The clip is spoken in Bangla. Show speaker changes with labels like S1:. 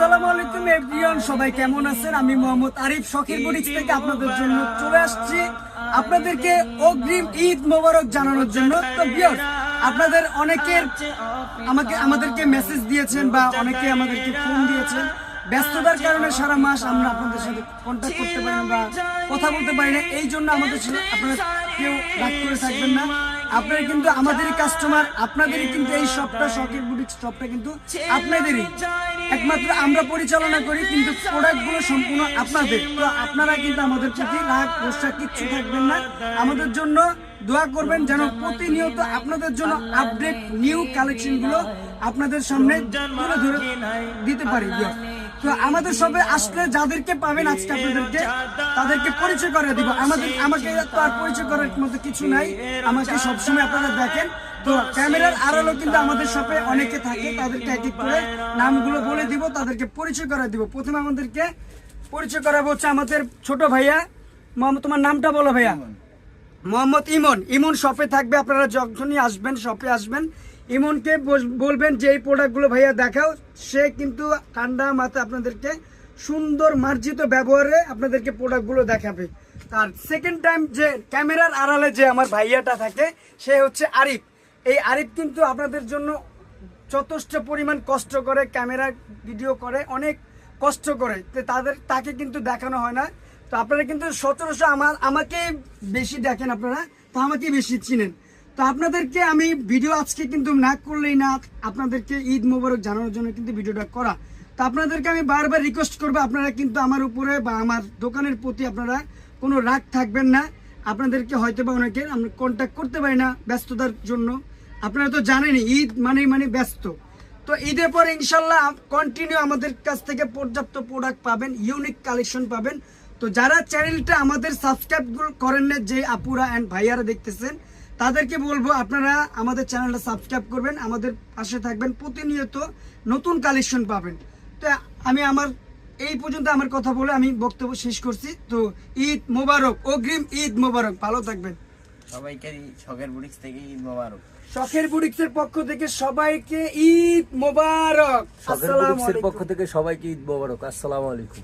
S1: আসসালামু আলাইকুম এভরিওয়ান, সবাই কেমন আছেন? আমি মোহাম্মদ আরিফ শখের বুটিক্স থেকে আপনাদের জন্য চলে আসছি আপনাদেরকে অগ্রিম ঈদ মোবারক জানানোর জন্য। তো ভিউয়ার্স, আপনাদের অনেকের আমাদেরকে মেসেজ দিয়েছেন বা অনেকে আমাদেরকে ফোন দিয়েছেন। ব্যস্ততার কারণে সারা মাস আমরা আপনাদের সাথে কন্ট্যাক্ট করতে পারি না বা কথা বলতে পারি না, এই জন্য আমাদের সাথে আপনারা কেউ রাগ করে থাকবেন না। আপনারা কিন্তু আমাদেরই কাস্টমার, আপনাদেরই কিন্তু এই শপটা, শখের বুটিক্স শপটা কিন্তু আপনাদেরই, একমাত্র আমরা পরিচালনা করি, কিন্তু প্রোডাক্টগুলো সম্পূর্ণ আপনাদের। তো আপনারা কিন্তু আমাদের প্রতি রাগ গোসা কিচ্ছু থাকবেন না, আমাদের জন্য দোয়া করবেন যেন প্রতিনিয়ত আপনাদের জন্য আপডেট নিউ কালেকশনগুলো আপনাদের সামনে তুলে ধরে দিতে পারি। তো আমাদের সবে আসলে যাদেরকে পাবেন আজকে আপনাদেরকে তাদেরকে পরিচয় করে দিব। আমাকে তো আর পরিচয় করার মতো কিছু নাই, আমাকে সবসময় আপনারা দেখেন। তো ক্যামেরার আড়ালও কিন্তু আমাদের শপে অনেকে থাকে, তাদেরকে এক এক করে নামগুলো বলে দিব, তাদেরকে পরিচয় করে দিব। প্রথমে আমাদেরকে পরিচয় করাবো হচ্ছে আমাদের ছোট ভাইয়া। মোহাম্মদ, তোমার নামটা বলো ভাইয়া। মোহাম্মদ ইমন। ইমন শপে থাকবে, আপনারা যখনই আসবেন শপে আসবেন ইমনকে বলবেন যে এই প্রোডাক্টগুলো ভাইয়া দেখাও। সে কিন্তু ঠান্ডা মাথায় আপনাদেরকে সুন্দর মার্জিত ব্যবহারে আপনাদেরকে প্রোডাক্টগুলো দেখাবে। আর সেকেন্ড টাইম যে ক্যামেরার আড়ালে যে আমার ভাইয়াটা থাকে সে হচ্ছে আরিফ। এই আরিফ কিন্তু আপনাদের জন্য যথেষ্ট পরিমাণ কষ্ট করে, ক্যামেরা ভিডিও করে, অনেক কষ্ট করে, তো তাকে কিন্তু দেখানো হয় না। তো আপনারা কিন্তু সচরাচর আমাকে বেশি দেখেন, আপনারা তো আমাকে বেশি চিনেন। তো আপনাদেরকে আমি ভিডিও আজকে কিন্তু না করলেই না, আপনাদেরকে ঈদ মোবারক জানানোর জন্য কিন্তু ভিডিওটা করা। তো আপনাদেরকে আমি বারবার রিকোয়েস্ট করবো, আপনারা কিন্তু আমার উপরে বা আমার দোকানের প্রতি আপনারা কোনো রাগ থাকবেন না। আপনাদেরকে হয়তো বা অনেকে আমরা কন্ট্যাক্ট করতে পারি না ব্যস্ততার জন্য, আপনারা তো জানেনই ঈদ মানে ব্যস্ত। তো ঈদের পরে ইনশাল্লাহ কন্টিনিউ আমাদের কাছ থেকে পর্যাপ্ত প্রোডাক্ট পাবেন, ইউনিক কালেকশন পাবেন। তো যারা চ্যানেলটা আমাদের সাবস্ক্রাইব করেন না, যে আপুরা অ্যান্ড ভাইয়ারা দেখতেছেন, তাদেরকে বলবো আপনারা আমাদের চ্যানেলটা সাবস্ক্রাইব করবেন, আমাদের পাশে থাকবেন, প্রতিনিয়ত নতুন কালেকশন পাবেন। তো আমি আমার এই পর্যন্ত আমার কথা বলে আমি বক্তব্য শেষ করছি। তো ঈদ মোবারক, অগ্রিম ঈদ মোবারক, ভালো থাকবেন
S2: সবাইকে। শখের বুটিক্স থেকে ঈদ মোবারক।
S1: শখের বুটিক্সের পক্ষ থেকে সবাইকে ঈদ মোবারক।
S3: শখের বুটিক্সের পক্ষ থেকে সবাইকে ঈদ মোবারক। আসসালামু আলাইকুম।